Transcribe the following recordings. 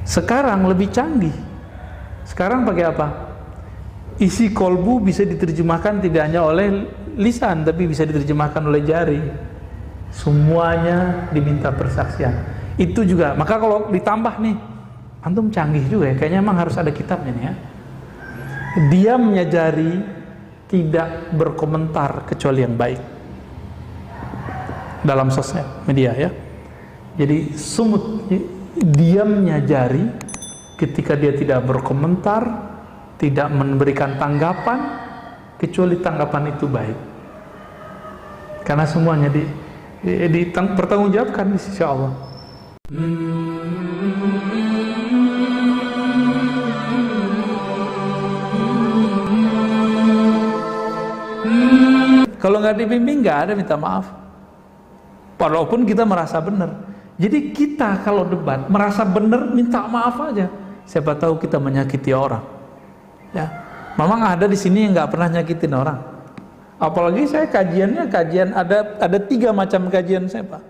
Sekarang lebih canggih. Sekarang pakai apa? Isi kolbu bisa diterjemahkan tidak hanya oleh lisan, tapi bisa diterjemahkan oleh jari. Semuanya diminta persaksian. Itu juga. Maka kalau ditambah nih, antum canggih juga ya. Kayaknya emang harus ada kitabnya nih ya. Diamnya jari, tidak berkomentar kecuali yang baik dalam sosial media ya. Jadi sumut, diamnya jari ketika dia tidak berkomentar, tidak memberikan tanggapan kecuali tanggapan itu baik, karena semuanya dipertanggungjawabkan di sisi Allah. Kalau nggak dibimbing, nggak ada minta maaf, walaupun kita merasa benar. Jadi kita kalau debat merasa benar, minta maaf aja. Siapa tahu kita menyakiti orang. Ya, memang ada di sini yang nggak pernah nyakitin orang. Apalagi saya kajian ada 3 macam kajian saya, Pak.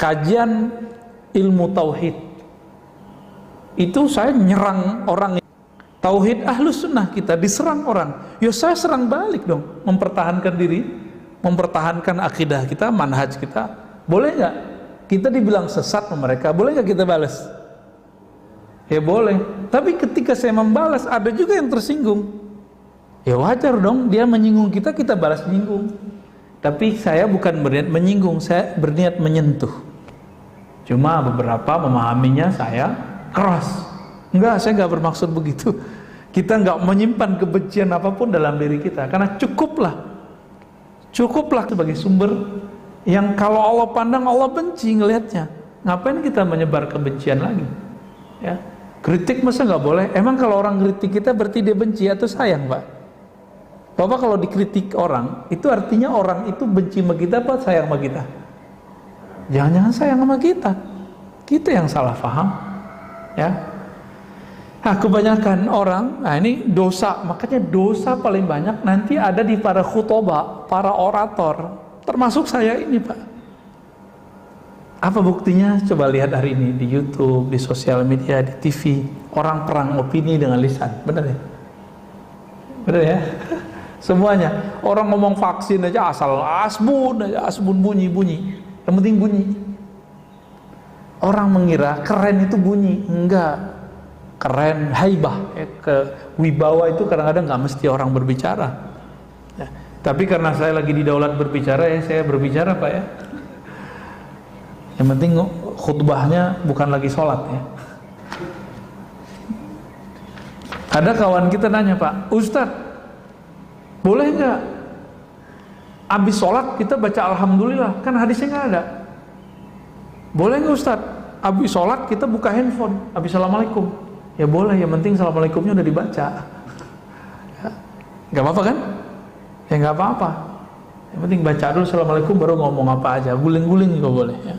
Kajian ilmu tauhid. Itu saya nyerang orang. Tauhid ahlus sunnah kita diserang orang. Ya saya serang balik dong, mempertahankan diri, mempertahankan akidah kita, manhaj kita. Boleh nggak? Kita dibilang sesat sama mereka, boleh nggak kita balas? Ya boleh. Tapi ketika saya membalas, ada juga yang tersinggung. Ya wajar dong, dia menyinggung kita, kita balas menyinggung. Tapi saya bukan berniat menyinggung, saya berniat menyentuh. Cuma beberapa memahaminya saya keras. Enggak, saya nggak bermaksud begitu. Kita nggak menyimpan kebencian apapun dalam diri kita, karena cukuplah sebagai sumber yang kalau Allah pandang Allah benci ngelihatnya. Ngapain kita menyebar kebencian lagi? Ya, kritik masa nggak boleh? Emang kalau orang kritik kita berarti dia benci atau sayang, Pak? Bapak kalau dikritik orang, itu artinya orang itu benci sama kita apa sayang sama kita? Jangan-jangan sayang sama kita. Kita yang salah paham, ya. Nah, kebanyakan orang, nah ini dosa, makanya dosa paling banyak nanti ada di para khutbah, para orator, termasuk saya ini, Pak. Apa buktinya? Coba lihat hari ini di YouTube, di sosial media, di TV, orang perang opini dengan lisan, benar ya? Benar ya? Semuanya, orang ngomong vaksin aja asal asbun bunyi, yang penting bunyi. Orang mengira keren itu bunyi, enggak. Keren, haibah, kewibawa itu kadang-kadang nggak mesti orang berbicara. Ya, tapi karena saya lagi didaulat berbicara, ya saya berbicara, Pak ya. Yang penting khutbahnya bukan lagi sholat ya. Ada kawan kita nanya, Pak, Ustadz, boleh nggak abis sholat kita baca alhamdulillah? Kan hadisnya nggak ada. Boleh nggak Ustadz, abis sholat kita buka handphone, abis assalamualaikum? Ya boleh, yang penting assalamualaikumnya udah dibaca. Ya, nggak apa-apa kan? Ya nggak apa-apa. Yang penting baca dulu assalamualaikum baru ngomong apa aja, guling-guling juga boleh. Ya.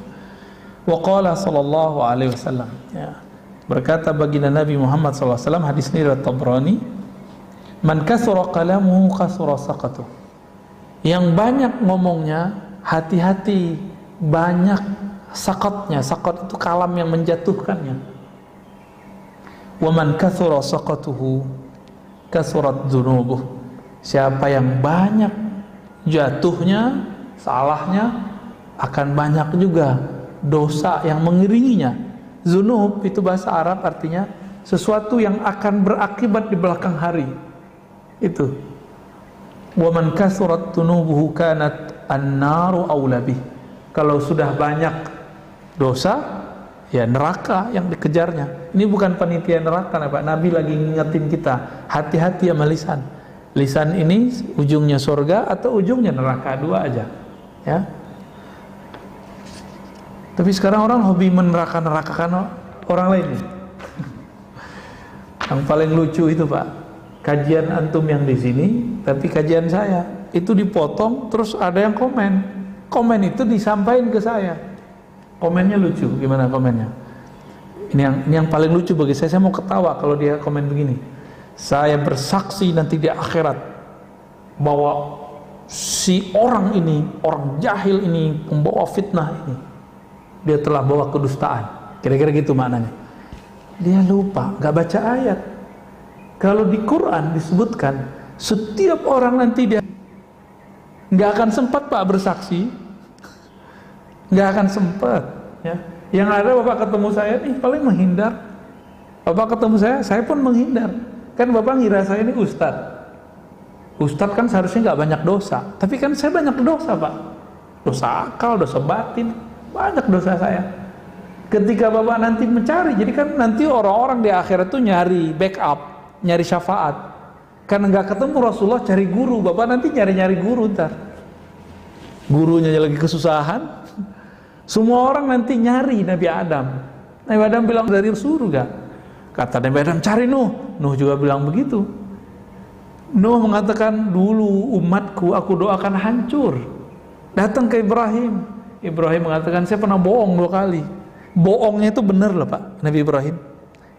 Wa qala sallallahu alaihi wasallam. Ya. Berkata baginda Nabi Muhammad sallallahu alaihi wasallam, hadis ini riwayat Tabrani, man kasura kalamuhu kasura saqatuh. Yang banyak ngomongnya, hati-hati, banyak sakatnya. Sakat itu kalam yang menjatuhkannya. Wa man kathura saqatuhu kasurat dzunubuh. Siapa yang banyak jatuhnya, salahnya, akan banyak juga dosa yang mengiringinya. Dzunub itu bahasa Arab artinya sesuatu yang akan berakibat di belakang hari. Itu. Wa man kasurat dzunubuhu kanat an-naru aula bih. Kalau sudah banyak dosa, ya neraka yang dikejarnya. Ini bukan panitia neraka, Pak. Nabi lagi ngingetin kita, hati-hati sama lisan. Lisan ini ujungnya surga atau ujungnya neraka, dua aja. Ya. Tapi sekarang orang hobi meneraka-nerakakan orang lain. Yang paling lucu itu, Pak, kajian antum yang di sini, tapi kajian saya itu dipotong, terus ada yang komen. Komen itu disampaikan ke saya. Komennya lucu, gimana komennya? Ini yang paling lucu bagi saya mau ketawa kalau dia komen begini. Saya bersaksi nanti di akhirat bahwa si orang ini, orang jahil ini, pembawa fitnah ini, dia telah bawa kedustaan. Kira-kira gitu maknanya. Dia lupa, nggak baca ayat. Kalau di Quran disebutkan setiap orang nanti dia nggak akan sempat Pak bersaksi, nggak akan sempat. Ya. Yang ada Bapak ketemu saya nih paling menghindar. Bapak ketemu saya pun menghindar. Kan Bapak ngira saya ini ustadz. Ustadz kan seharusnya nggak banyak dosa, tapi kan saya banyak dosa Pak. Dosa akal, dosa batin, banyak dosa saya. Ketika Bapak nanti mencari, jadi kan nanti orang-orang di akhirat tuh nyari backup, nyari syafaat. Karena nggak ketemu Rasulullah, cari guru. Bapak nanti nyari-nyari guru ntar. Gurunya lagi kesusahan. Semua orang nanti nyari Nabi Adam. Nabi Adam bilang dari surga. Kata Nabi Adam, cari Nuh. Nuh juga bilang begitu. Nuh mengatakan, dulu umatku aku doakan hancur. Datang ke Ibrahim. Ibrahim mengatakan, saya pernah bohong 2 kali. Bohongnya itu benar loh Pak, Nabi Ibrahim.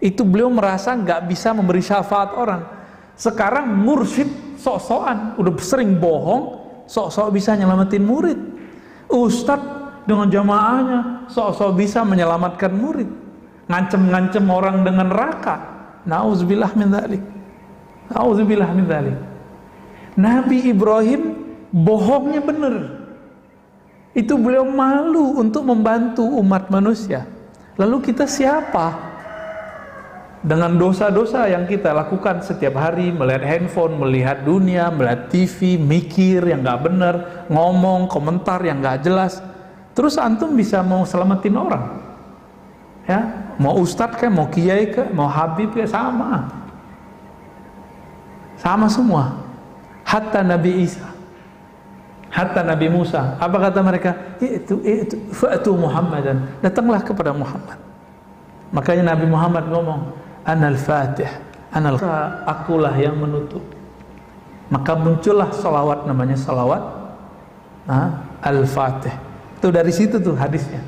Itu beliau merasa nggak bisa memberi syafaat orang. Sekarang mursyid sok-sokan, udah sering bohong, sok-sok bisa nyelamatin murid. Ustadz dengan jamaahnya sok-sok bisa menyelamatkan murid. Ngancem-ngancem orang dengan neraka. Nauzubillah min dzalik. Nauzubillah min dzalik. Nabi Ibrahim bohongnya benar. Itu beliau malu untuk membantu umat manusia. Lalu kita siapa? Dengan dosa-dosa yang kita lakukan setiap hari, melihat handphone, melihat dunia, melihat TV, mikir yang nggak benar, ngomong, komentar yang nggak jelas. Terus antum bisa mau selamatin orang? Ya, mau ustadz kayak, mau kiai kayak, mau habib kayak, sama. Sama semua. Hatta Nabi Isa, hatta Nabi Musa, apa kata mereka? Itu fa'tu Muhammadan, datanglah kepada Muhammad. Makanya Nabi Muhammad ngomong, Anal Fatih, akulah yang menutup. Maka muncullah salawat, namanya salawat Al-Fatih. Itu dari situ tuh hadisnya.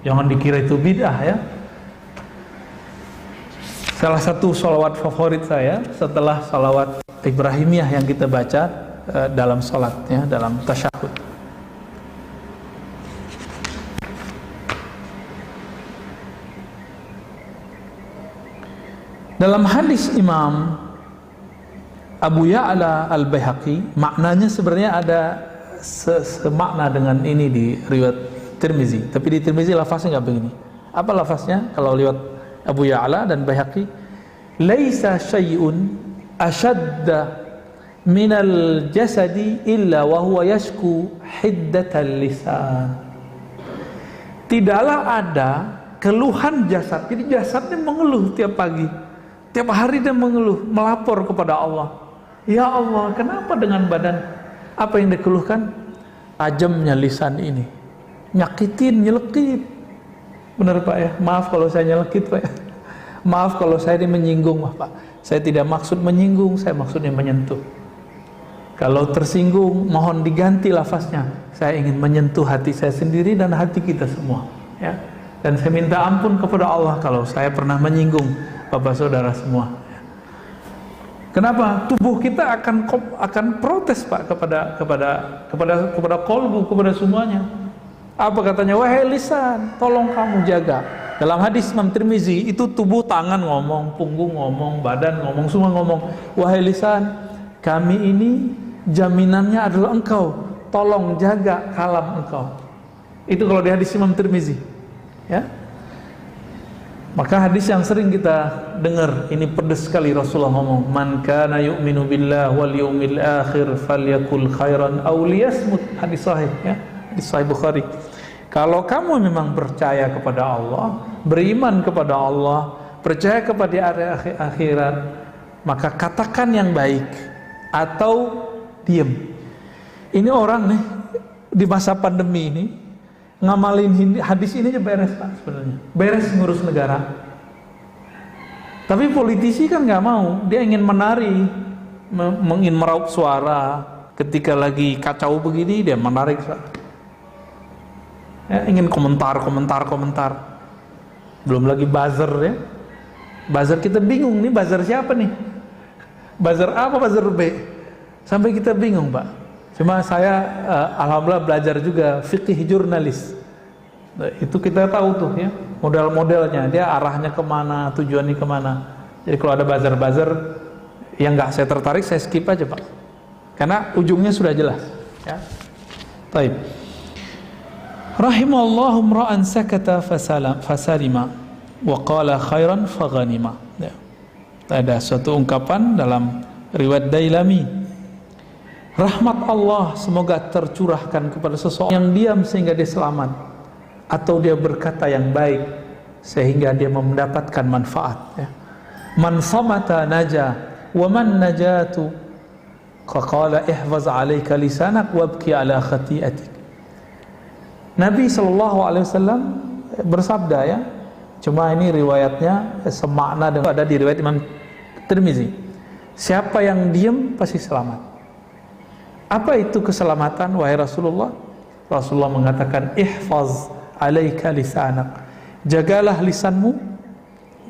Jangan dikira itu bid'ah ya. Salah satu salawat favorit saya setelah salawat Ibrahimiyah yang kita baca dalam salat ya, dalam tasyahud. Dalam hadis Imam Abu Ya'la Al-Baihaqi, maknanya sebenarnya ada semakna dengan ini di riwayat Tirmizi, tapi di Tirmizi lafaznya nggak begini. Apa lafaznya? Kalau lewat Abu Ya'la dan Baihaqi, laisa syai'un ashadda minal jasadi illa wa huwa yashku hiddatal lisan. Tidaklah ada keluhan jasad. Jadi jasadnya mengeluh tiap pagi, tiap hari dia mengeluh, melapor kepada Allah. Ya Allah, kenapa dengan badan? Apa yang dikeluhkan? Tajamnya lisan ini, nyakitin, nyelekit. Benar Pak ya, maaf kalau saya nyelekit Pak ya. Maaf kalau saya ini menyinggung Pak. Saya tidak maksud menyinggung, saya maksudnya menyentuh. Kalau tersinggung, mohon diganti lafaznya. Saya ingin menyentuh hati saya sendiri dan hati kita semua ya. Dan saya minta ampun kepada Allah kalau saya pernah menyinggung Bapak Saudara semua. Kenapa? Tubuh kita akan protes Pak kepada kolbu, kepada semuanya. Apa katanya? Wahai lisan, tolong kamu jaga. Dalam hadis Imam Tirmizi itu tubuh, tangan ngomong, punggung ngomong, badan ngomong, semua ngomong. Wahai lisan, kami ini jaminannya adalah engkau. Tolong jaga kalam engkau. Itu kalau di hadis Imam Tirmizi. Ya. Maka hadis yang sering kita dengar, ini pedes sekali Rasulullah ngomong, man kana yu'minu billah wal yawmil akhir falyakul khairan aw liyasmut. Hadis sahih ya, hadis sahih Bukhari. Kalau kamu memang percaya kepada Allah, beriman kepada Allah, percaya kepada hari akhirat, maka katakan yang baik atau diam. Ini orang nih di masa pandemi ini ngamalin hadis ini aja beres Pak, sebenarnya beres ngurus negara. Tapi politisi kan nggak mau, dia ingin menari, ingin meraup suara. Ketika lagi kacau begini dia menarik ya, ingin komentar. Belum lagi buzzer ya, buzzer kita bingung nih, buzzer siapa nih, buzzer A apa buzzer B, sampai kita bingung Pak. Cuma saya alhamdulillah belajar juga fikih jurnalis. Itu kita tahu tuh ya, model-modelnya, dia arahnya kemana, tujuannya kemana. Jadi kalau ada buzzer-buzzer yang nggak saya tertarik, saya skip aja Pak, karena ujungnya sudah jelas ya. Baik. Rahimallahu imra'an sakata fasalima wa qala khairan faghanima. Ya. Ada suatu ungkapan dalam riwayat Dailami, rahmat Allah semoga tercurahkan kepada seseorang yang diam sehingga dia selamat, atau dia berkata yang baik sehingga dia mendapatkan manfaat ya. Man samata naja wa man najatu qala ihfaz alayka lisanak wabki ala khati'atik. Nabi SAW bersabda ya, cuma ini riwayatnya semakna dengan ada di riwayat Imam Tirmizi, siapa yang diam pasti selamat. Apa itu keselamatan wahai Rasulullah? Rasulullah mengatakan ihfaz alaika lisanak, jagalah lisanmu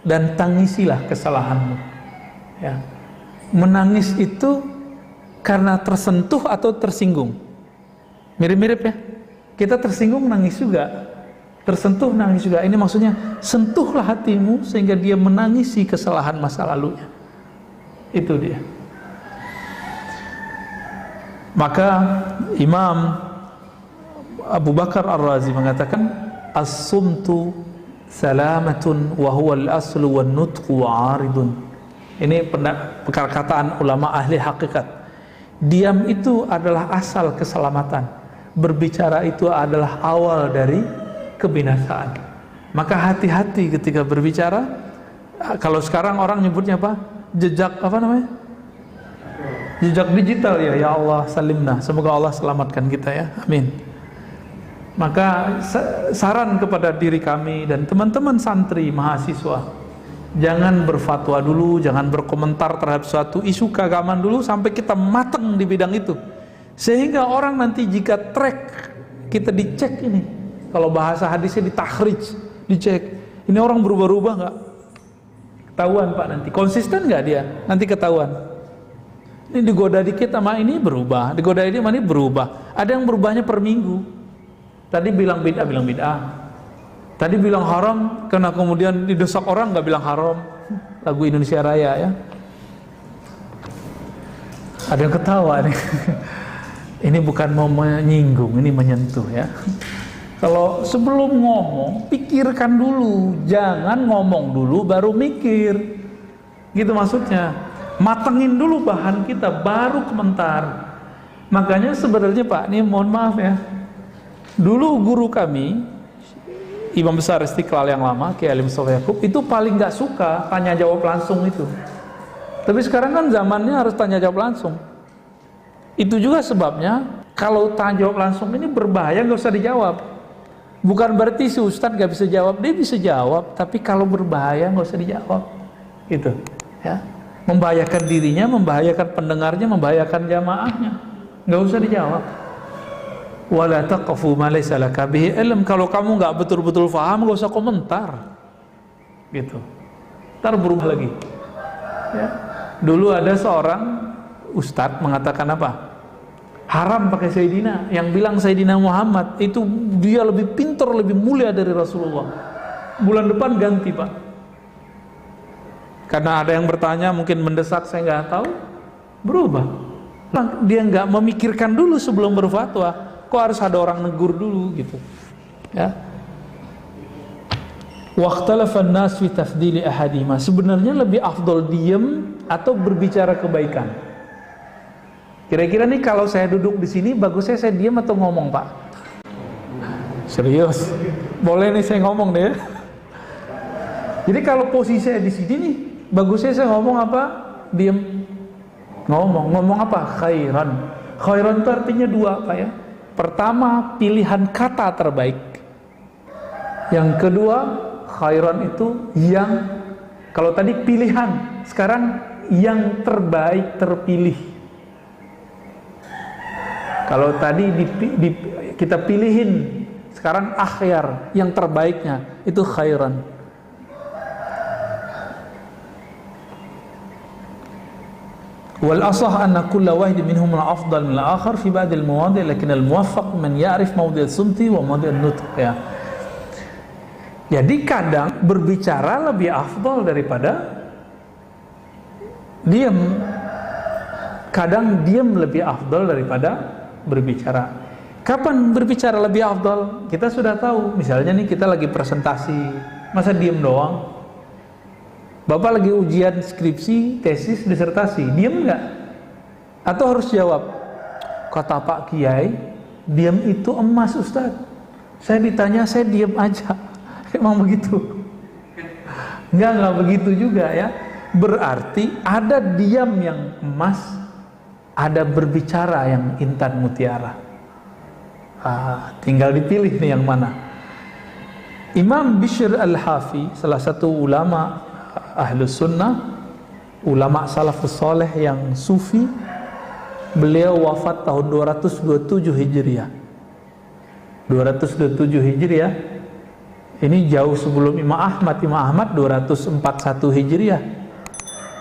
dan tangisilah kesalahanmu ya. Menangis itu karena tersentuh atau tersinggung, mirip-mirip ya. Kita tersinggung nangis juga, tersentuh nangis juga. Ini maksudnya sentuhlah hatimu sehingga dia menangisi kesalahan masa lalunya. Itu dia. Maka Imam Abu Bakar Ar-Razi mengatakan as-sumtu salamatun wa huwa al-aslu wan nutqu aridun. Ini perkataan ulama ahli hakikat. Diam itu adalah asal keselamatan, berbicara itu adalah awal dari kebinasaan. Maka hati-hati ketika berbicara. Kalau sekarang orang nyebutnya apa? Jejak apa namanya? Jejak digital ya. Ya Allah salimna, semoga Allah selamatkan kita ya, amin. Maka saran kepada diri kami dan teman-teman santri mahasiswa, jangan berfatwa dulu, jangan berkomentar terhadap suatu isu keagamaan dulu sampai kita matang di bidang itu, sehingga orang nanti jika track kita dicek, ini kalau bahasa hadisnya ditakhrij, dicek ini orang berubah-ubah nggak, ketahuan Pak, nanti konsisten nggak dia, nanti ketahuan. Ini digoda dikit sama ini berubah, digoda ini sama ini berubah. Ada yang berubahnya per minggu. Tadi bilang bid'ah, tadi bilang haram, karena kemudian didesak orang nggak bilang haram. Lagu Indonesia Raya ya. Ada yang ketawa nih. Ini bukan mau menyinggung, ini menyentuh ya. Kalau sebelum ngomong, pikirkan dulu, jangan ngomong dulu baru mikir. Gitu maksudnya. Matengin dulu bahan kita, baru komentar. Makanya sebenarnya Pak, ini mohon maaf ya. Dulu guru kami, Imam Besar Istiqlal yang lama, Kiai Mustafa Yaqub, itu paling nggak suka tanya jawab langsung itu. Tapi sekarang kan zamannya harus tanya jawab langsung. Itu juga sebabnya kalau tanya jawab langsung ini berbahaya, nggak usah dijawab. Bukan berarti si Ustadz nggak bisa jawab, dia bisa jawab. Tapi kalau berbahaya nggak usah dijawab. Gitu, ya. Membahayakan dirinya, membahayakan pendengarnya, membahayakan jamaahnya, nggak usah dijawab. Wala taqfu ma laysa laka bihi ilm. Kalau kamu nggak betul-betul paham, nggak usah komentar. Gitu. Ntar berubah lagi. Ya. Dulu ada seorang ustadz mengatakan apa? Haram pakai Sayyidina. Yang bilang Sayyidina Muhammad itu dia lebih pintar, lebih mulia dari Rasulullah. Bulan depan ganti Pak. Karena ada yang bertanya, mungkin mendesak, saya nggak tahu, berubah. Dia nggak memikirkan dulu sebelum berfatwa. Kok harus ada orang negur dulu gitu ya. Waqtalafan nas fi tafdili ahadima. Sebenarnya lebih afdol diem atau berbicara kebaikan. Kira-kira nih kalau saya duduk di sini, bagusnya saya diem atau ngomong Pak? Serius? Boleh nih saya ngomong deh. Jadi kalau posisi saya di sini nih, bagusnya saya ngomong apa? Diem. Ngomong apa? Khairan. Khairan itu artinya dua Pak ya. Pertama, pilihan kata terbaik. Yang kedua, khairan itu yang, kalau tadi pilihan, sekarang yang terbaik terpilih. Kalau tadi kita pilihin, sekarang akhyar, yang terbaiknya itu khairan. Wal asah anna kulla wahid minhum al-afdal min al-akhar fi ba'd al-mawadi' lakin al-muwaffaq man ya'rif mawdi' as-sumti wa mawdi' an-nutq ya. Jadi kadang berbicara lebih afdal daripada diam. Kadang diam lebih afdal daripada berbicara. Kapan berbicara lebih afdal? Kita sudah tahu. Misalnya nih kita lagi presentasi, masa diam doang? Bapak lagi ujian skripsi, tesis, disertasi, diam nggak? Atau harus jawab? Kata Pak Kiai, diam itu emas Ustaz. Saya ditanya, saya diam aja. Emang begitu? Enggak begitu juga ya. Berarti ada diam yang emas, ada berbicara yang intan mutiara. Tinggal dipilih nih yang mana. Imam Bishr al-Hafi, salah satu ulama Ahlus Sunnah, ulama salafus soleh yang sufi, beliau wafat tahun 227 Hijriah. 227 Hijriah. Ini jauh sebelum Imam Ahmad. Imam Ahmad 241 Hijriah.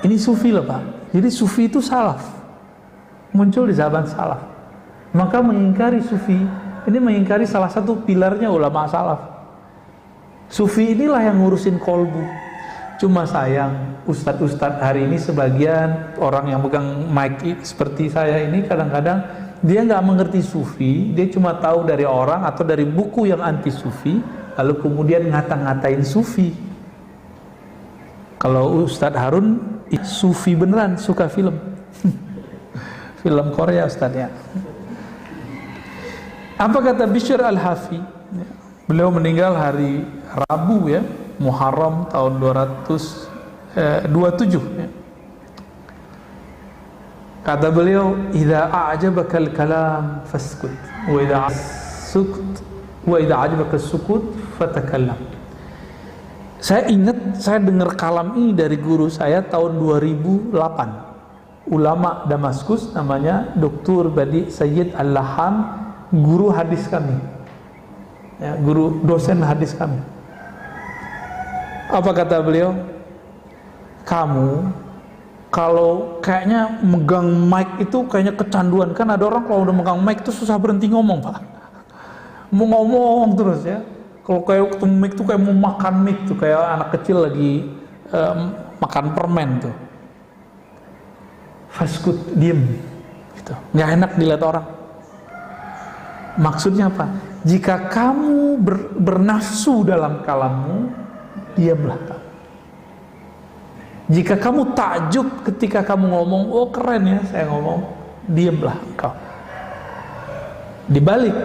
Ini sufi loh Pak. Jadi sufi itu salaf, muncul di zaman salaf. Maka mengingkari sufi, ini mengingkari salah satu pilarnya ulama salaf. Sufi inilah yang ngurusin kolbu. Cuma sayang, ustadz-ustadz hari ini sebagian orang yang pegang mic seperti saya ini kadang-kadang dia nggak mengerti sufi, dia cuma tahu dari orang atau dari buku yang anti sufi, lalu kemudian ngata-ngatain sufi. Kalau Ustadz Harun sufi beneran, suka film film Korea Ustadz ya. Apa kata Bishr al-Hafi? Beliau meninggal hari Rabu ya, Muharram tahun 227 ya. Kata beliau, "Idza a'jabaka al-kalam faskut, wa idza a'jabaka as-sukut fatakallam." Saya ingat saya dengar kalam ini dari guru saya tahun 2008. Ulama Damaskus namanya Dr. Badi Sayyid Al-Laham, guru hadis kami. Ya, guru dosen hadis kami. Apa kata beliau? Kamu kalau kayaknya megang mic itu kayaknya kecanduan. Kan ada orang kalau udah megang mic itu susah berhenti ngomong Pak. Mau ngomong terus ya. Kalau kayak ketemu mic tuh kayak mau makan mic tuh, kayak anak kecil lagi makan permen tuh. Faskut, diem gitu. Nggak enak dilihat orang. Maksudnya apa? Jika kamu bernafsu dalam kalammu, diamlah kamu. Jika kamu takjub ketika kamu ngomong, oh keren ya saya ngomong, diamlah engkau. Dibalik,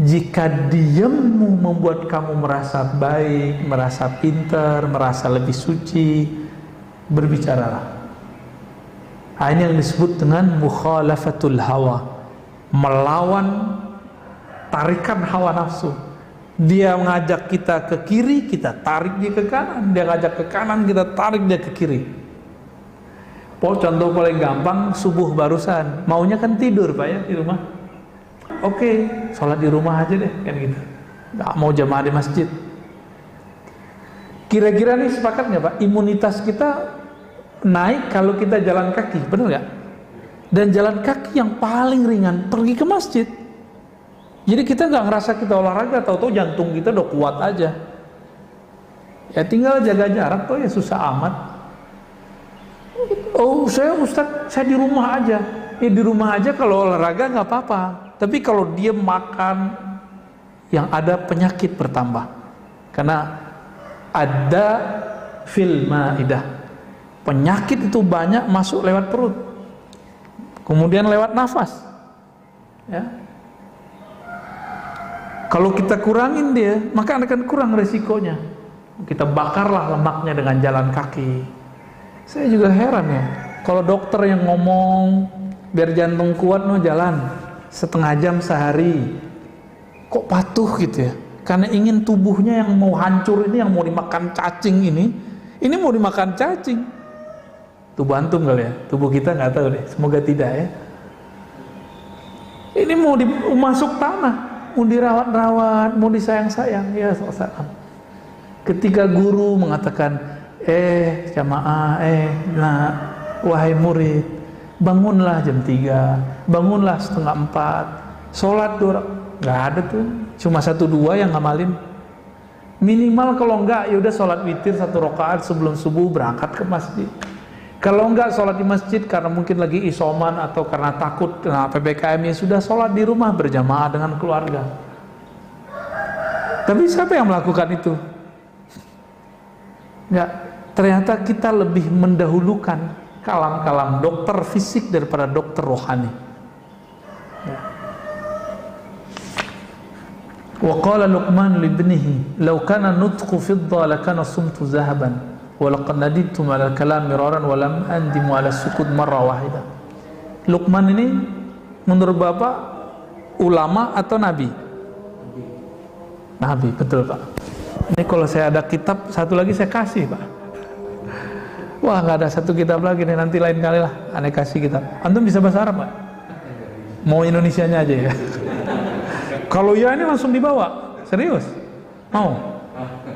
jika diammu membuat kamu merasa baik, merasa pintar, merasa lebih suci, berbicaralah. Ini yang disebut dengan mukhalafatul hawa, melawan tarikan hawa nafsu. Dia mengajak kita ke kiri, kita tarik dia ke kanan. Dia ngajak ke kanan, kita tarik dia ke kiri. Contoh paling gampang, subuh barusan, maunya kan tidur Pak ya di rumah. Oke, sholat di rumah aja deh kan gitu. Nggak mau jamaah di masjid. Kira-kira nih sepakat nggak Pak? Imunitas kita naik kalau kita jalan kaki, benar nggak? Dan jalan kaki yang paling ringan pergi ke masjid. Jadi kita nggak ngerasa kita olahraga, tahu-tahu jantung kita udah kuat aja. Ya tinggal jaga jarak tuh ya susah amat. Oh saya Ustadz, saya di rumah aja. Ya di rumah aja kalau olahraga nggak apa-apa. Tapi kalau dia makan yang ada penyakit bertambah. Karena ada fil maidah. Penyakit itu banyak masuk lewat perut. Kemudian lewat nafas. Ya. Kalau kita kurangin dia, maka akan kurang resikonya. Kita bakarlah lemaknya dengan jalan kaki. Saya juga heran ya, kalau dokter yang ngomong biar jantung kuat no jalan setengah jam sehari, kok patuh gitu ya? Karena ingin tubuhnya yang mau hancur ini, yang mau dimakan cacing ini mau dimakan cacing. Tubuh antum kali ya, tubuh kita nggak tahu deh, semoga tidak ya. Ini mau masuk tanah, mau dirawat-rawat, mau disayang-sayang ya salam. Ketika guru mengatakan, jamaah, nah, wahai murid, bangunlah jam 3, bangunlah setengah 4, sholat 2 rakaat. Nggak ada tuh, cuma 1-2 yang ngamalin. Minimal kalau enggak ya udah sholat witir 1 rakaat sebelum subuh berangkat ke masjid. Kalau enggak sholat di masjid karena mungkin lagi isoman atau karena takut PPKM, ya sudah sholat di rumah berjamaah dengan keluarga. Tapi siapa yang melakukan itu? Enggak. Ternyata kita lebih mendahulukan kalam-kalam dokter fisik daripada dokter rohani. Ya. Wa qala Luqman li ibnihi law kana nutqu fidda lakana sumtu zahaban wa laqad nadidtu ala al-kalam miraran wa lam andimu ala sukut marra wahidah. Luqman ini menurut Bapak ulama atau nabi? Nabi, betul Pak. Ini kalau saya ada kitab satu lagi saya kasih Pak. Wah, nggak ada satu kitab lagi nih, nanti lain kali lah aneh kasih kitab. Antum bisa bahasa Arab Pak? Mau Indonesianya aja ya? Kalau ya ini langsung dibawa, serius? Mau?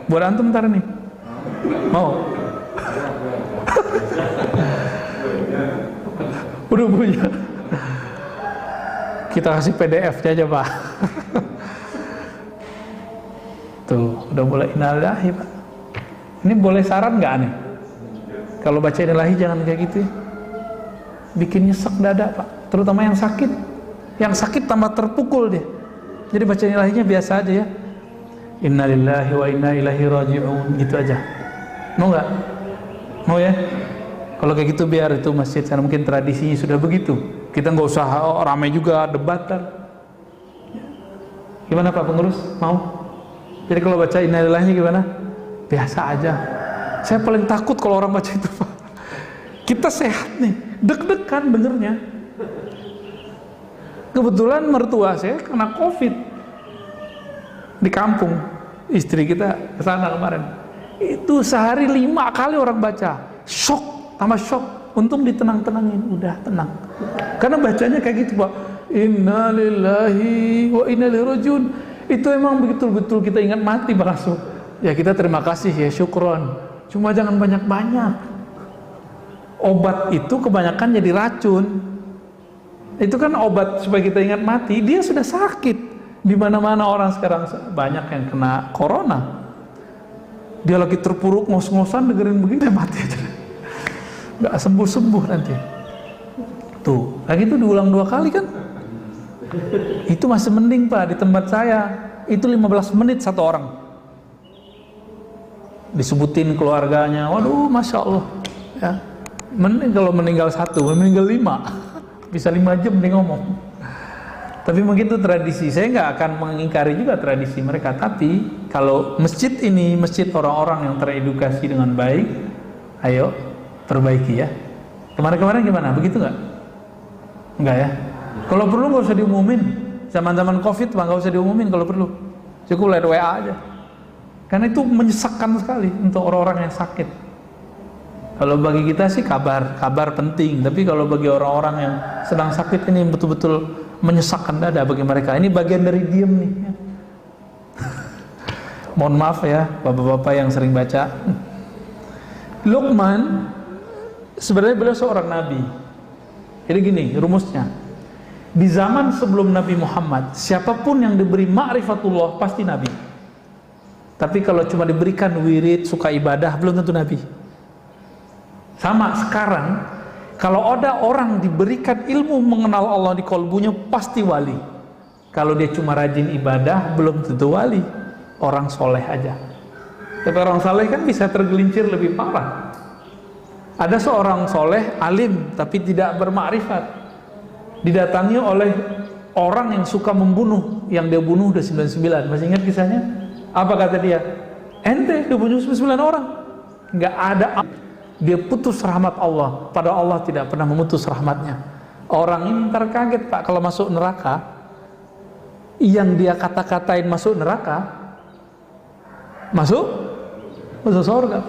Buat antum ntar nih? Mau? Udah punya. Kita kasih PDF aja Pak. Tuh, udah mulai innalillahi Pak. Ini boleh saran nggak nih? Kalau baca innalillahi jangan kayak gitu ya. Bikin nyesek dada Pak, terutama yang sakit. Yang sakit tambah terpukul dia. Jadi baca innalillahinya biasa aja ya. Innalillahi wa inna ilaihi raji'un, gitu aja. Mau nggak? Mau ya? Kalau kayak gitu biar itu masjid sana mungkin tradisinya sudah begitu. Kita nggak usah ramai juga debatan. Gimana Pak pengurus? Mau? Jadi kalau baca innalillahi gimana? Biasa aja. Saya paling takut kalau orang baca itu Pak. Kita sehat nih, deg-degan dengernya. Kebetulan mertua saya kena COVID di kampung, istri kita kesana kemarin. Itu sehari 5 kali orang baca, shock, tambah shock. Untung ditenang-tenangin, udah tenang. Karena bacanya kayak gitu Pak. Innalillahi wa inna ilaihi rajiun. Itu emang betul-betul kita ingat mati Pak Rasul. Ya kita terima kasih ya, syukron. Cuma jangan banyak-banyak. Obat itu kebanyakan jadi racun. Itu kan obat supaya kita ingat mati. Dia sudah sakit. Di mana-mana orang sekarang banyak yang kena corona. Dia lagi terpuruk ngos-ngosan dengerin begini mati aja. Nggak sembuh-sembuh nanti. Tuh, kayak gitu diulang 2 kali kan? Itu masih mending Pak. Di tempat saya itu 15 menit 1 orang. Disebutin keluarganya. Waduh, Masya Allah ya. Mending kalau meninggal 1, meninggal 5. Bisa 5 jam nih ngomong. Tapi begitu tradisi. Saya nggak akan mengingkari juga tradisi mereka. Tapi kalau masjid ini masjid orang-orang yang teredukasi dengan baik, ayo perbaiki ya. Kemarin-kemarin gimana? Begitu nggak? Enggak ya? Kalau perlu nggak usah diumumin. Zaman-zaman COVID Pak, nggak usah diumumin kalau perlu. Cukup lewat WA aja. Karena itu menyesakkan sekali untuk orang-orang yang sakit. Kalau bagi kita sih kabar penting, tapi kalau bagi orang-orang yang sedang sakit ini betul-betul menyesakkan dada bagi mereka. Ini bagian dari diem nih. Mohon maaf ya, bapak-bapak yang sering baca. Luqman sebenarnya beliau seorang nabi. Jadi gini rumusnya. Di zaman sebelum Nabi Muhammad, siapapun yang diberi ma'rifatullah pasti nabi. Tapi kalau cuma diberikan wirid, suka ibadah, belum tentu nabi. Sama sekarang, kalau ada orang diberikan ilmu mengenal Allah di kolbunya, pasti wali. Kalau dia cuma rajin ibadah, belum tentu wali. Orang soleh aja. Tapi orang soleh kan bisa tergelincir lebih parah. Ada seorang soleh, alim, tapi tidak bermakrifat. Didatangi oleh orang yang suka membunuh. Yang dia bunuh udah 99. Masih ingat kisahnya? Apa kata dia? Ente dibunuh 99 orang. Nggak ada. Dia putus rahmat Allah, padahal Allah tidak pernah memutus rahmatnya. Orang ini ntar kaget Pak kalau masuk neraka. Yang dia kata-katain masuk neraka, masuk surga.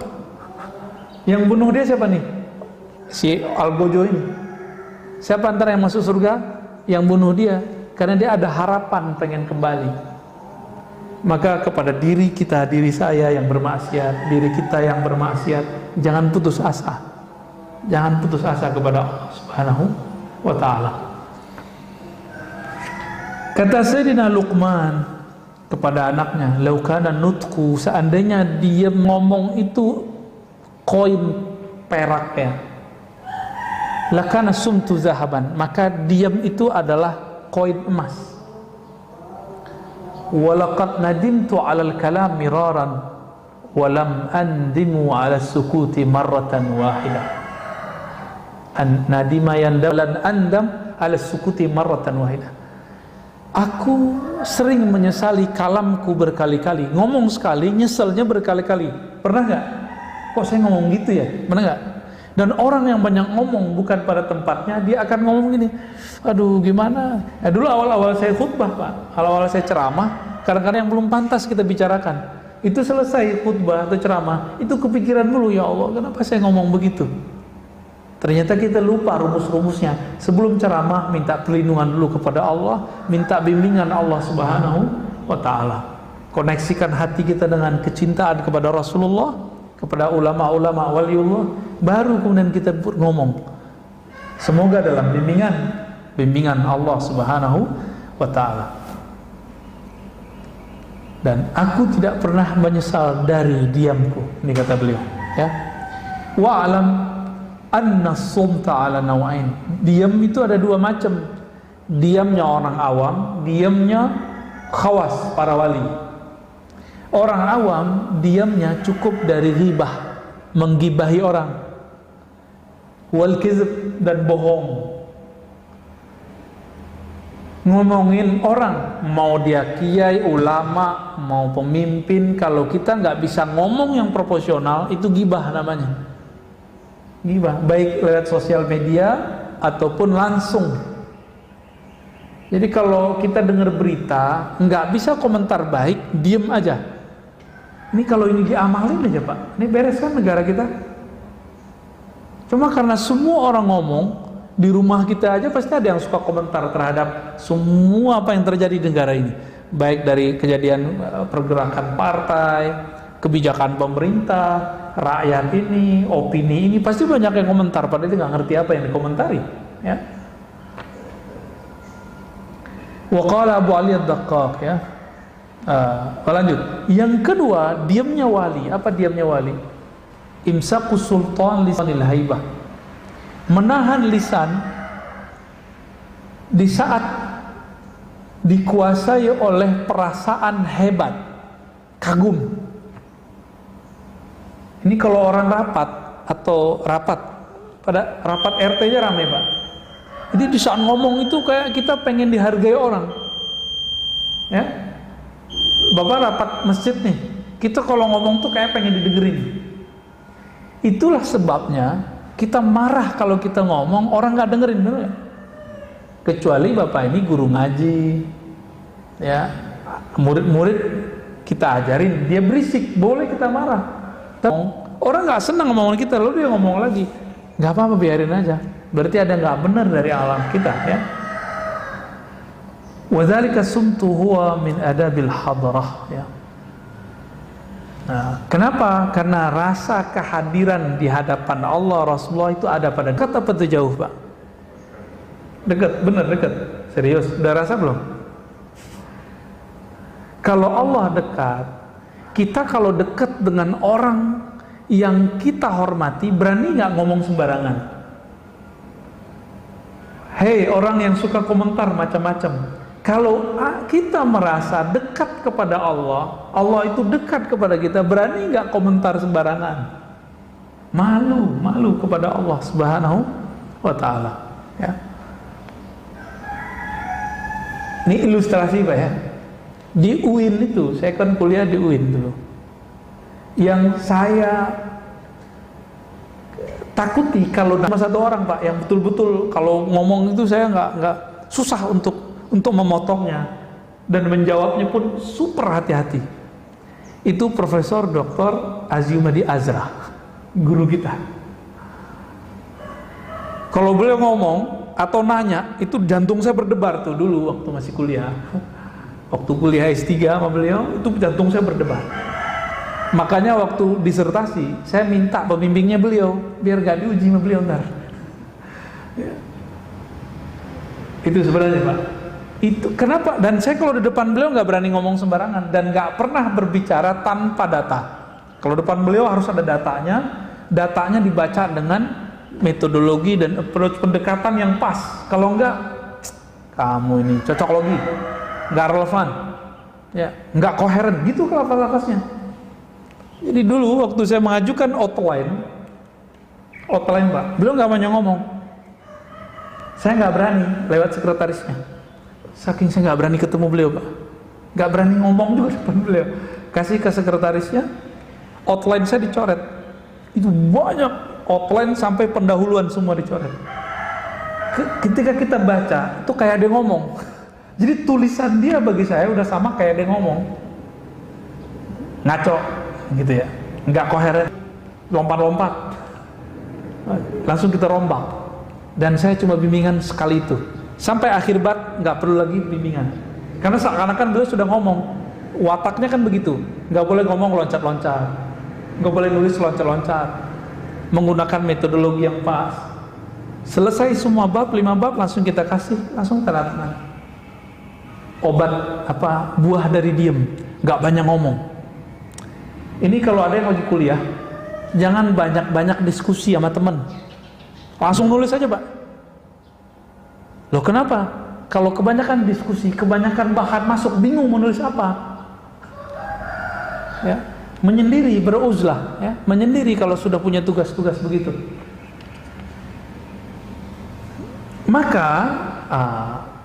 Yang bunuh dia siapa nih? Si Algojo ini. Siapa antara yang masuk surga? Yang bunuh dia, karena dia ada harapan pengen kembali. Maka kepada diri kita, diri saya yang bermaksiat, diri kita yang bermaksiat, jangan putus asa. Jangan putus asa kepada Allah Subhanahu wa ta'ala. Kata Sayyidina Luqman, kepada anaknya, laukana nutku, seandainya dia ngomong itu koin perak ya, lakana sumtu zahaban, maka diam itu adalah koin emas. Walaqad nadimtu 'alal kalam miraran walam andimu 'ala sukuti marratan wahidah. Nadima yandalan andam 'ala sukuti marratan wahidah. Aku sering menyesali kalamku berkali-kali, ngomong sekali nyeselnya berkali-kali. Pernah nggak? Kok saya ngomong gitu ya? Pernah nggak? Dan orang yang banyak ngomong bukan pada tempatnya, dia akan ngomong gini, aduh gimana? Dulu awal-awal saya khutbah Pak, awal-awal saya ceramah, kadang-kadang yang belum pantas kita bicarakan, itu selesai khutbah atau ceramah, itu kepikiran dulu, ya Allah kenapa saya ngomong begitu? Ternyata kita lupa rumus-rumusnya. Sebelum ceramah minta perlindungan dulu kepada Allah, minta bimbingan Allah Subhanahu wa ta'ala. Koneksikan hati kita dengan kecintaan kepada Rasulullah, kepada ulama-ulama waliullah, baru kemudian kita ngomong. Semoga dalam bimbingan Allah Subhanahu wa ta'ala. Dan aku tidak pernah menyesal dari diamku, ini kata beliau, ya. Wa alam anna sumta ala nawain. Diam itu ada dua macam. Diamnya orang awam, diamnya khawas, para wali. Orang awam diamnya cukup dari ghibah, menggibahi orang, wal kizb, dan bohong, ngomongin orang, mau dia kiai, ulama, mau pemimpin. Kalau kita nggak bisa ngomong yang proporsional, itu gibah namanya. Gibah, baik lewat sosial media ataupun langsung. Jadi kalau kita dengar berita nggak bisa komentar baik, diem aja. Ini kalau ini diamalin aja Pak, ini beres kan negara kita. Cuma karena semua orang ngomong, di rumah kita aja pasti ada yang suka komentar terhadap semua apa yang terjadi di negara ini, baik dari kejadian pergerakan partai, kebijakan pemerintah, rakyat ini, opini ini, pasti banyak yang komentar, padahal itu nggak ngerti apa yang dikomentari, ya. Waqala Abu Ali Ad-Daqqaq, ya. Lanjut. Yang kedua, diamnya wali. Apa diamnya wali? Imsaku sultan lisanil haibah. Menahan lisan di saat dikuasai oleh perasaan hebat, kagum. Ini kalau orang rapat atau pada rapat RT-nya ramai Pak. Jadi di saat ngomong itu kayak kita pengen dihargai orang, ya. Bapak rapat masjid nih, kita kalau ngomong tuh kayak pengen didengerin. Itulah sebabnya kita marah kalau kita ngomong orang nggak dengerin, bener gak? Kecuali Bapak ini guru ngaji, ya, murid-murid kita ajarin, dia berisik, boleh kita marah. Orang nggak senang ngomongin kita, lalu dia ngomong lagi, nggak apa-apa, biarin aja. Berarti ada nggak benar dari alam kita, ya. Wadzalika sumtu huwa min adabil hadrah, ya. Nah, kenapa? Karena rasa kehadiran di hadapan Allah, Rasulullah itu ada pada dekat apa tuh jauh Pak? Dekat, benar dekat. Serius, udah rasa belum? Kalau Allah dekat, kita kalau dekat dengan orang yang kita hormati, berani nggak ngomong sembarangan? Hei orang yang suka komentar macam-macam, kalau kita merasa dekat kepada Allah, Allah itu dekat kepada kita, berani nggak komentar sembarangan? Malu kepada Allah Subhanahu wa ta'ala, ya. Ini ilustrasi Pak, ya. Di UIN itu, saya kan kuliah di UIN dulu. Yang saya takuti kalau sama satu orang Pak, yang betul-betul kalau ngomong itu saya nggak susah untuk memotongnya dan menjawabnya pun super hati-hati. Itu Profesor Dr. Aziumadi Azra, guru kita. Kalau beliau ngomong atau nanya, itu jantung saya berdebar tuh dulu waktu masih kuliah. Waktu kuliah S3 sama beliau, itu jantung saya berdebar. Makanya waktu disertasi, saya minta pembimbingnya beliau, biar gak diuji sama beliau ntar. Ya. Itu sebenarnya Pak. Itu kenapa? Dan saya kalau di depan beliau nggak berani ngomong sembarangan dan nggak pernah berbicara tanpa data. Kalau depan beliau harus ada datanya, datanya dibaca dengan metodologi dan approach pendekatan yang pas. Kalau enggak, kamu ini cocok logi, nggak relevan, ya, nggak koheren, gitu kata-katanya. Jadi dulu waktu saya mengajukan outline Pak, beliau nggak banyak ngomong. Saya nggak berani lewat sekretarisnya. Saking saya nggak berani ketemu beliau, Pak, nggak berani ngomong juga depan beliau. Kasih ke sekretarisnya, outline saya dicoret. Itu banyak outline sampai pendahuluan semua dicoret. Ketika kita baca, itu kayak dia ngomong. Jadi tulisan dia bagi saya udah sama kayak dia ngomong. Ngaco, gitu ya, nggak koheren, lompat-lompat. Langsung kita rombak. Dan saya cuma bimbingan sekali itu. Sampai akhir bab nggak perlu lagi bimbingan, karena seakan-akan beliau sudah ngomong. Wataknya kan begitu, nggak boleh ngomong loncat-loncat, nggak boleh nulis loncat-loncat, menggunakan metodologi yang pas. Selesai semua bab, 5 bab langsung kita kasih, langsung tanda tangan. Obat apa? Buah dari diem, nggak banyak ngomong. Ini kalau ada yang lagi kuliah, jangan banyak-banyak diskusi sama teman, langsung nulis aja, Pak. Loh kenapa? Kalau kebanyakan diskusi, kebanyakan bahan masuk, bingung menulis apa. Ya, menyendiri, beruzlah, ya, menyendiri kalau sudah punya tugas-tugas begitu. Maka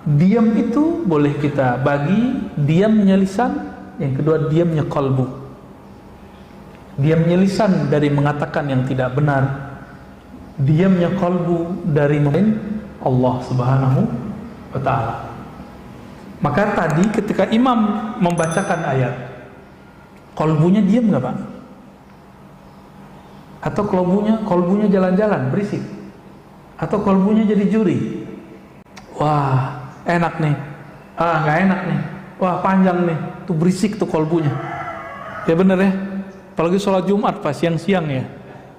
diam itu boleh kita bagi diamnya lisan, yang kedua diamnya qalbu. Diamnya lisan dari mengatakan yang tidak benar, diamnya qalbu dari Allah Subhanahu wa ta'ala. Maka tadi ketika imam membacakan ayat, kolbunya diam nggak, Pak? Atau kolbunya jalan-jalan berisik? Atau kolbunya jadi juri? Wah, enak nih. Ah, nggak enak nih. Wah, panjang nih. Tuh berisik tuh kolbunya. Ya bener ya. Apalagi sholat Jumat pas siang-siang ya.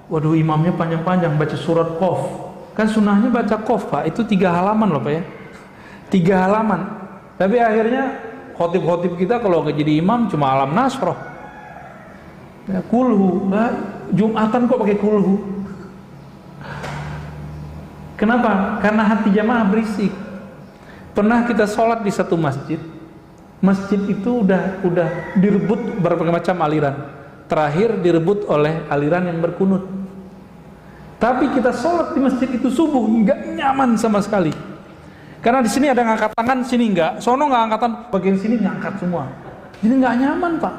Waduh, imamnya panjang-panjang baca surat Qaf. Kan sunnahnya baca Qaf, Pak. Itu 3 halaman loh, Pak ya. 3 halaman. Tapi akhirnya khotib-khotib kita kalau nggak jadi imam cuma alam nasroh. Ya, kulhu. Nah, Jumatan kok pakai kulhu? Kenapa? Karena hati jamaah berisik. Pernah kita sholat di satu masjid. Masjid itu udah direbut berbagai macam aliran. Terakhir direbut oleh aliran yang berkunut. Tapi kita sholat di masjid itu subuh nggak nyaman sama sekali. Karena di sini ada yang angkat tangan, sini nggak. Sono nggak angkatan, bagian sini ngangkat semua. Jadi nggak nyaman, Pak.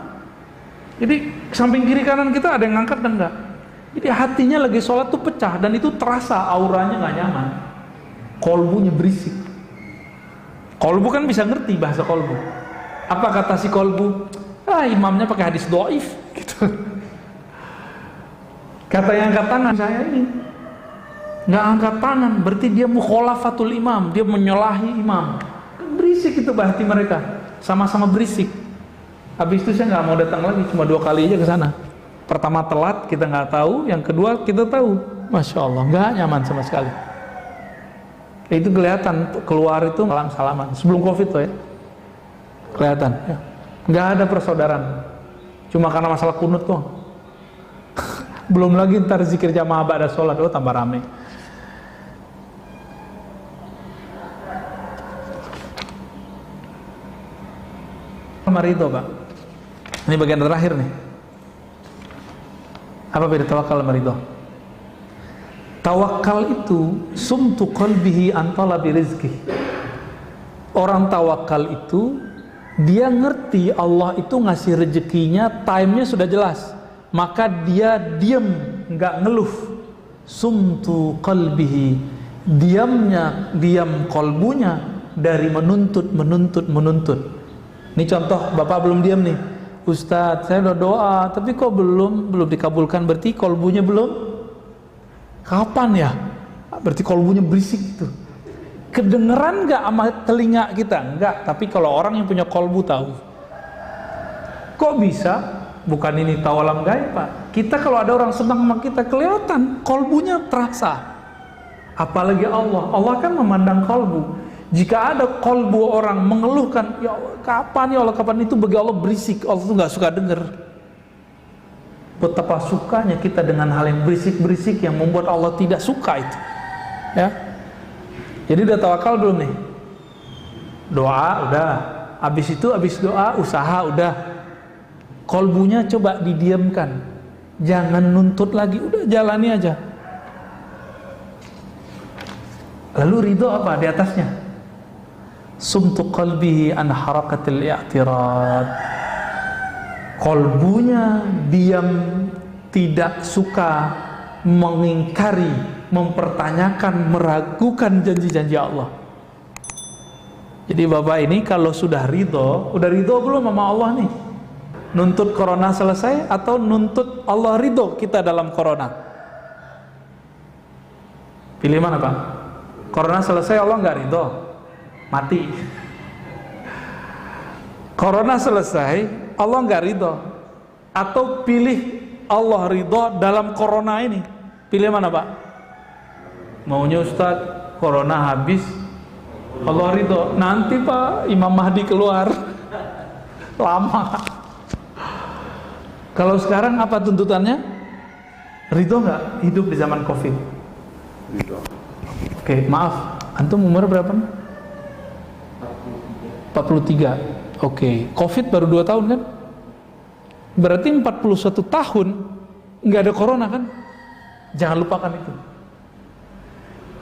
Jadi samping kiri kanan kita ada yang ngangkat dan nggak. Jadi hatinya lagi sholat tuh pecah dan itu terasa auranya nggak nyaman. Kolbunya berisik. Kolbu kan bisa ngerti bahasa kolbu. Apa kata si kolbu? Imamnya pakai hadis doif gitu. Kata yang angkat tangan, saya ini nggak angkat tangan, berarti dia mukhalafatul imam, dia menyalahi imam. Kan berisik itu hati mereka, sama-sama berisik. Habis itu saya nggak mau datang lagi, cuma 2 kali aja ke sana. Pertama telat, kita nggak tahu, yang kedua kita tahu, masya Allah, nggak nyaman sama sekali. Itu kelihatan keluar itu salam-salaman sebelum COVID tuh ya, kelihatan, ya. Nggak ada persaudaraan, cuma karena masalah kunut tuh. Belum lagi ntar zikir jamaah ba'da sholat, tambah rame. Marido, Pak. Ini bagian terakhir nih. Apa beda tawakal sama ridho? Tawakal itu sumtu qalbihi an talabi rizki. Orang tawakal itu dia ngerti Allah itu ngasih rezekinya, time-nya sudah jelas. Maka dia diam, nggak ngeluh. Sumtu qalbihi, diam kolbunya dari menuntut. Ini contoh, Bapak belum diam nih. Ustadz, saya udah doa, tapi kok belum dikabulkan, berarti kolbunya belum. Kapan ya? Berarti kolbunya berisik gitu. Kedengeran nggak sama telinga kita? Enggak, tapi kalau orang yang punya kolbu tahu. Kok bisa? Bukan ini tahu alam gaib, Pak. Kita kalau ada orang senang sama kita, kelihatan kolbunya terasa. Apalagi Allah kan memandang kolbu. Jika ada kolbu orang mengeluhkan, ya Allah, kapan ya Allah, kapan, itu bagi Allah berisik. Allah tuh nggak suka dengar. Betapa sukanya kita dengan hal yang berisik-berisik yang membuat Allah tidak suka itu. Ya. Jadi udah tawakal belum nih? Doa udah. Habis itu, habis doa, usaha udah. Kolbunya coba didiamkan. Jangan nuntut lagi, udah jalani aja. Lalu ridho apa di atasnya? Sumtu qalbihi an harakatil i'tirad. Kolbunya diam, tidak suka mengingkari, mempertanyakan, meragukan janji-janji Allah. Jadi Bapak ini kalau sudah ridho, udah ridho belum sama Allah nih? Nuntut corona selesai atau nuntut Allah ridho kita dalam corona? Pilih mana Pak? Corona selesai Allah nggak ridho, mati. Corona selesai Allah nggak ridho, atau pilih Allah ridho dalam corona ini? Pilih mana Pak? Maunya Ustadz corona habis Allah ridho, nanti Pak Imam Mahdi keluar lama. Kalau sekarang apa tuntutannya? Ridho nggak hidup di zaman Covid? Ridho. Oke, maaf, antum umur berapa? 43. Oke, Covid baru 2 tahun kan? Berarti 41 tahun nggak ada corona kan? Jangan lupakan itu.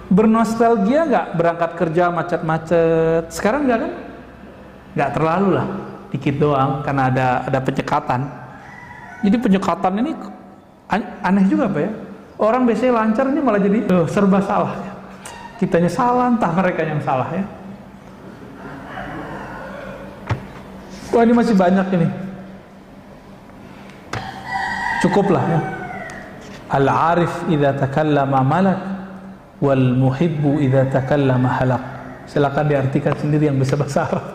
Bernostalgia nggak berangkat kerja macet-macet? Sekarang nggak kan? Nggak terlalu lah, dikit doang karena ada penyekatan. Jadi penyekatan ini aneh juga Pak ya. Orang biasanya lancar, ini malah jadi serba salah ya. Kitanya salah, entah mereka yang salah ya. Wah, ini masih banyak ini. Cukuplah ya. Al-arif idza takallama malak wal muhibbu idza takallama halak. Silakan diartikan sendiri yang bisa bahasa Arab.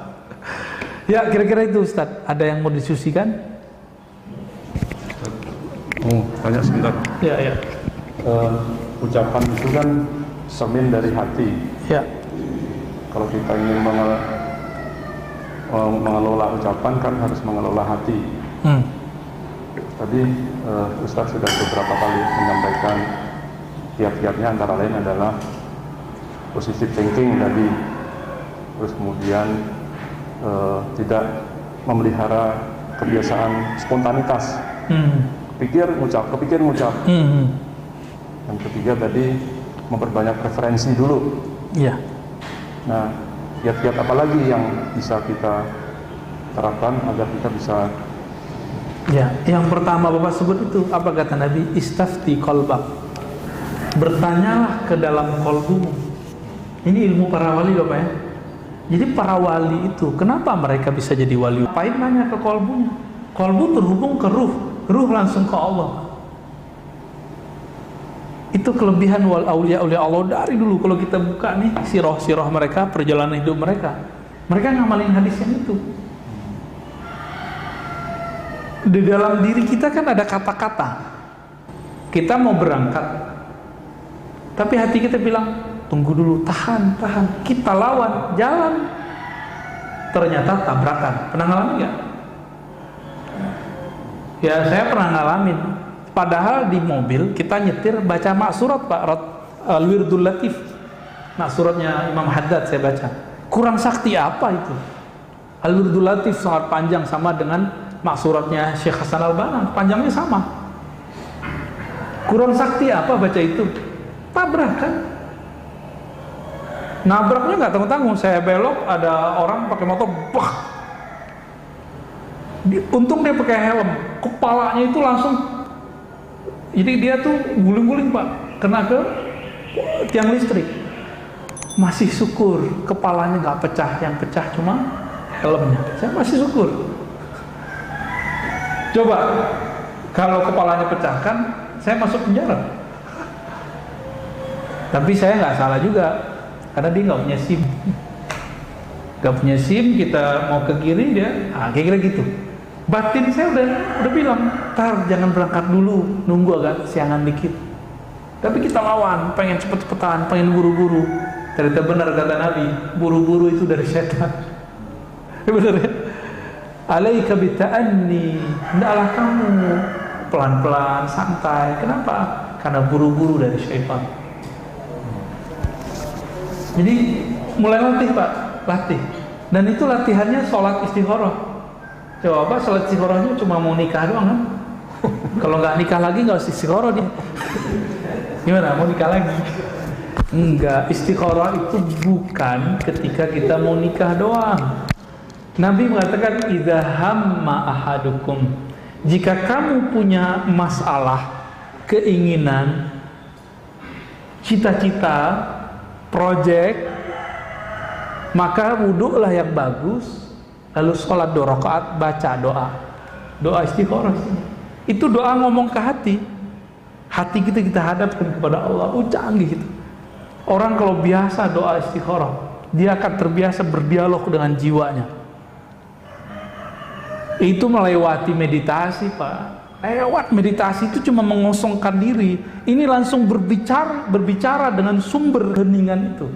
Ya, kira-kira itu Ustaz. Ada yang mau diskusikan? Tanya sebentar. Ya. Ucapan itu kan cermin dari hati. Ya. Kalau kita ingin mengelola ucapan kan harus mengelola hati. Tadi Ustadz sudah beberapa kali menyampaikan kiat-kiatnya, antara lain adalah positive thinking tadi. Terus kemudian tidak memelihara kebiasaan spontanitas. Kepikir ngucap. Yang ketiga tadi memperbanyak referensi dulu. Iya. Nah, kiat-kiat apa lagi yang bisa kita terapkan agar kita bisa? Ya, yang pertama Bapak sebut itu apa kata Nabi? Istafti qalbak. Bertanyalah ke dalam kolbumu. Ini ilmu para wali Bapak ya. Jadi para wali itu kenapa mereka bisa jadi wali? Ngapain nanya ke kolbunya? Kolbu terhubung ke ruh langsung ke Allah. Itu kelebihan aulia-aulia Allah dari dulu. Kalau kita buka nih sirah mereka, perjalanan hidup mereka ngamalin hadis yang itu. Di dalam diri kita kan ada kata-kata. Kita mau berangkat, tapi hati kita bilang tunggu dulu, tahan. Kita lawan, jalan. Ternyata tabrakan. Pernah ngalamin nggak? Ya, saya pernah ngalamin. Padahal di mobil kita nyetir baca maksurat Pak, Al-Wirdul Latif. Maksuratnya Imam Haddad saya baca. Kurang sakti apa itu? Al-Wirdul Latif sangat panjang, sama dengan maksuratnya Syekh Hasan Al-Banna, panjangnya sama. Kurang sakti apa baca itu? Tabrakan. Nabraknya nggak tanggung-tanggung. Saya belok, ada orang pakai motor, bah. Untung dia pakai helm, kepalanya itu langsung, jadi dia tuh guling-guling Pak, kena ke tiang listrik. Masih syukur kepalanya nggak pecah, yang pecah cuma helmnya. Saya masih syukur. Coba kalau kepalanya pecah kan saya masuk penjara. Tapi saya nggak salah juga, karena dia nggak punya SIM. Nggak punya SIM, kita mau ke kiri dia, kira-kira gitu. Batin saya udah bilang, jangan berangkat dulu, nunggu agak siangan dikit. Tapi kita lawan, pengen cepet-cepetan, pengen buru-buru. Ternyata benar kata Nabi, buru-buru itu dari setan. Benar ya? Alaika bita'anni, hendaklah kamu pelan-pelan, santai. Kenapa? Karena buru-buru dari syaitan. Jadi mulai latih Pak, latih. Dan itu latihannya sholat istikharah. Coba Pak, sholat istikharahnya cuma mau nikah doang kan? Kalau nggak nikah lagi nggak usah istikharah dia. Gimana? Mau nikah lagi? Enggak, istikharah itu bukan ketika kita mau nikah doang. Nabi mengatakan idza hamma ahadukum, jika kamu punya masalah, keinginan, cita-cita, project, maka wudhulah yang bagus, lalu sholat 2 rakaat, baca doa istikharah. Itu doa ngomong ke hati kita hadapkan kepada Allah. Canggih gitu. Orang kalau biasa doa istikharah, dia akan terbiasa berdialog dengan jiwanya. Itu melewati meditasi Pak. Lewat meditasi itu cuma mengosongkan diri. Ini langsung berbicara dengan sumber keheningan itu.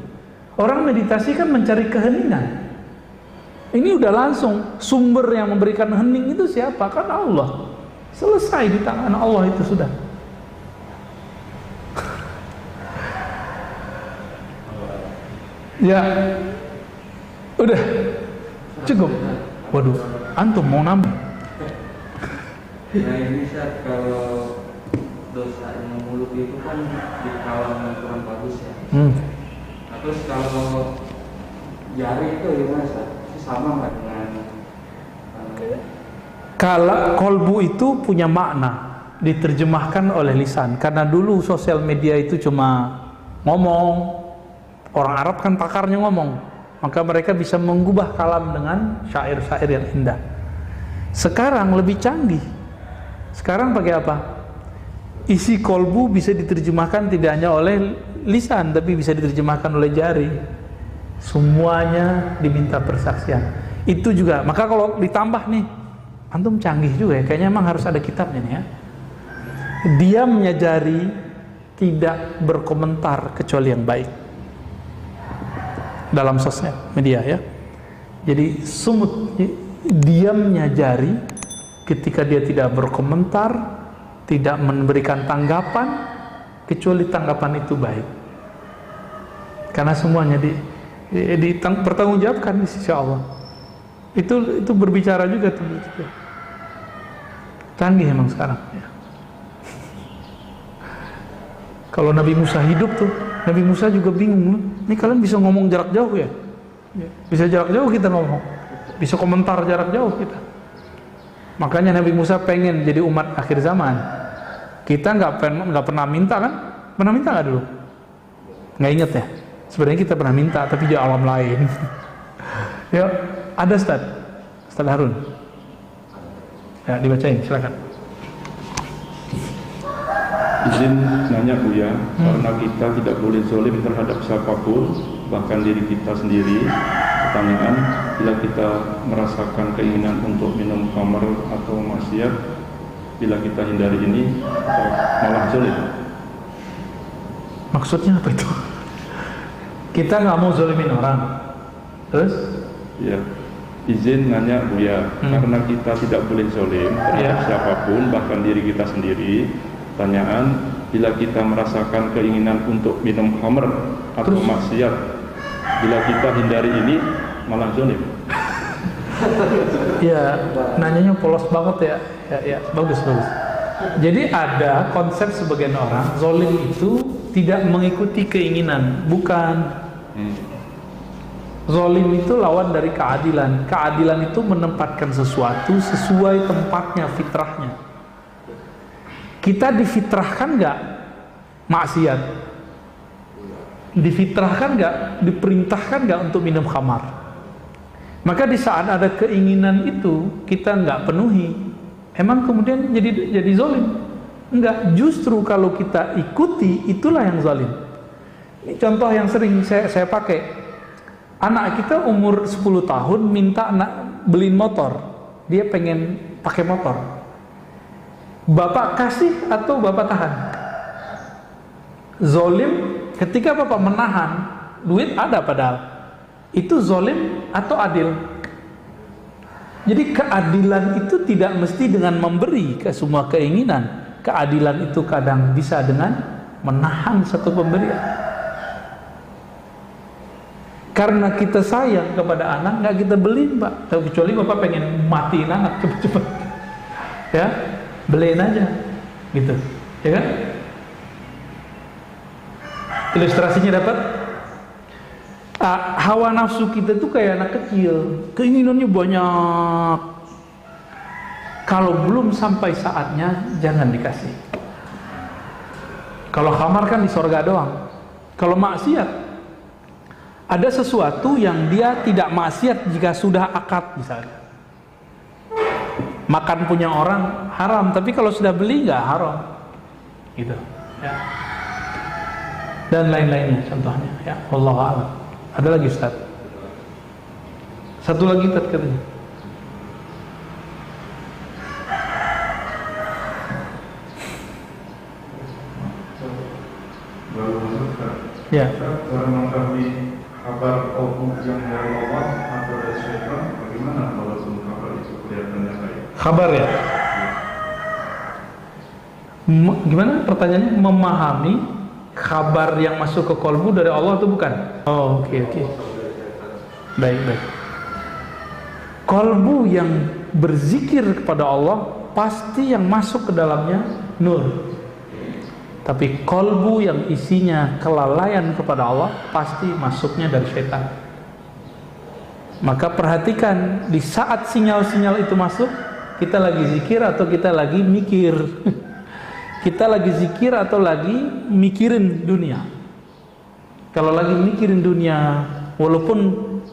Orang meditasi kan mencari keheningan. Ini udah langsung sumber yang memberikan hening itu siapa? Kan Allah. Selesai di tangan Allah itu sudah. Ya, udah cukup. Waduh, antum mau nambah? Ya ini Ustaz, kalau dosa yang mulut itu kan dikalang kurang bagus ya. Nah, terus kalau jari itu gimana Ustaz? Sama nggak dengan Kalau kolbu itu punya makna, diterjemahkan oleh lisan. Karena dulu sosial media itu cuma ngomong. Orang Arab kan pakarnya ngomong, maka mereka bisa mengubah kalam dengan syair-syair yang indah. Sekarang lebih canggih. Sekarang pakai apa? Isi kolbu bisa diterjemahkan tidak hanya oleh lisan, tapi bisa diterjemahkan oleh jari. Semuanya diminta persaksian. Itu juga. Maka kalau ditambah nih, antum canggih juga ya. Kayaknya emang harus ada kitabnya nih ya. Diamnya jari tidak berkomentar kecuali yang baik. Dalam sosial media ya. Jadi sumut, diamnya jari ketika dia tidak berkomentar, tidak memberikan tanggapan kecuali tanggapan itu baik. Karena semuanya bertanggungjawabkan di sisi Allah. Itu berbicara juga tuh. Canggih emang sekarang ya. Kalau Nabi Musa hidup tuh, Nabi Musa juga bingung. Ini kalian bisa ngomong jarak jauh ya? Bisa jarak jauh kita ngomong. Bisa komentar jarak jauh kita. Makanya Nabi Musa pengen jadi umat akhir zaman. Kita nggak pernah minta kan? Pernah minta nggak dulu? Nggak inget ya? Sebenarnya kita pernah minta, tapi di alam lain. Ya, ada Ustaz Harun. Ya, dibacain, silakan. Izin nanya Buya, karena kita tidak boleh zalim terhadap siapapun, bahkan diri kita sendiri. Pertanyaan, bila kita merasakan keinginan untuk minum khamar atau maksiat, bila kita hindari ini, malah zalim. Maksudnya apa itu? Kita nggak mau zalimin orang. Terus? Ya, izin nanya Buya, karena kita tidak boleh zalim terhadap siapapun, bahkan diri kita sendiri. Pertanyaan, bila kita merasakan keinginan untuk minum khamr atau maksiat, bila kita hindari ini malah zalim. Ya, nanyanya polos banget ya. Ya, bagus. Jadi ada konsep sebagian orang, zalim itu tidak mengikuti keinginan, bukan. Zalim itu lawan dari keadilan. Keadilan itu menempatkan sesuatu sesuai tempatnya, fitrahnya. Kita difitrahkan nggak maksiat? Difitrahkan nggak? Diperintahkan nggak untuk minum khamar? Maka di saat ada keinginan itu kita nggak penuhi, emang kemudian jadi zalim? Enggak, justru kalau kita ikuti itulah yang zalim. Ini contoh yang sering saya pakai. Anak kita umur 10 tahun minta beliin motor, dia pengen pakai motor. Bapak kasih atau bapak tahan? Zalim ketika bapak menahan, duit ada padahal. Itu zalim atau adil? Jadi keadilan itu tidak mesti dengan memberi ke semua keinginan. Keadilan itu kadang bisa dengan menahan satu pemberian. Karena kita sayang kepada anak, nggak kita beliin, Pak. Kecuali Bapak pengen matiin anak cepat-cepat, ya, beliin aja, gitu, ya kan? Ilustrasinya dapat. Hawa nafsu kita tuh kayak anak kecil, keinginannya banyak. Kalau belum sampai saatnya, jangan dikasih. Kalau khamar kan di sorga doang. Kalau maksiat, ada sesuatu yang dia tidak maksiat jika sudah akad, misalnya makan punya orang haram, tapi kalau sudah beli nggak haram, gitu, ya. Dan lain-lainnya contohnya, ya. Wallahu a'lam. Ada lagi Ustaz? Satu lagi Ustaz katanya. Baru masuk Ustaz. Ya. Cara mengetahui kabar yang dari Allah atau dari syaitan, bagaimana kalau semua kabar itu kelihatannya baik? Kabar ya? Gimana pertanyaannya? Memahami kabar yang masuk ke kolbu dari Allah atau bukan? Oh, oke. Baik. Kolbu yang berzikir kepada Allah pasti yang masuk ke dalamnya nur. Tapi kolbu yang isinya kelalaian kepada Allah pasti masuknya dari syaitan. Maka perhatikan di saat sinyal-sinyal itu masuk, kita lagi zikir atau kita lagi mikir. Kita lagi zikir atau lagi mikirin dunia. Kalau lagi mikirin dunia, walaupun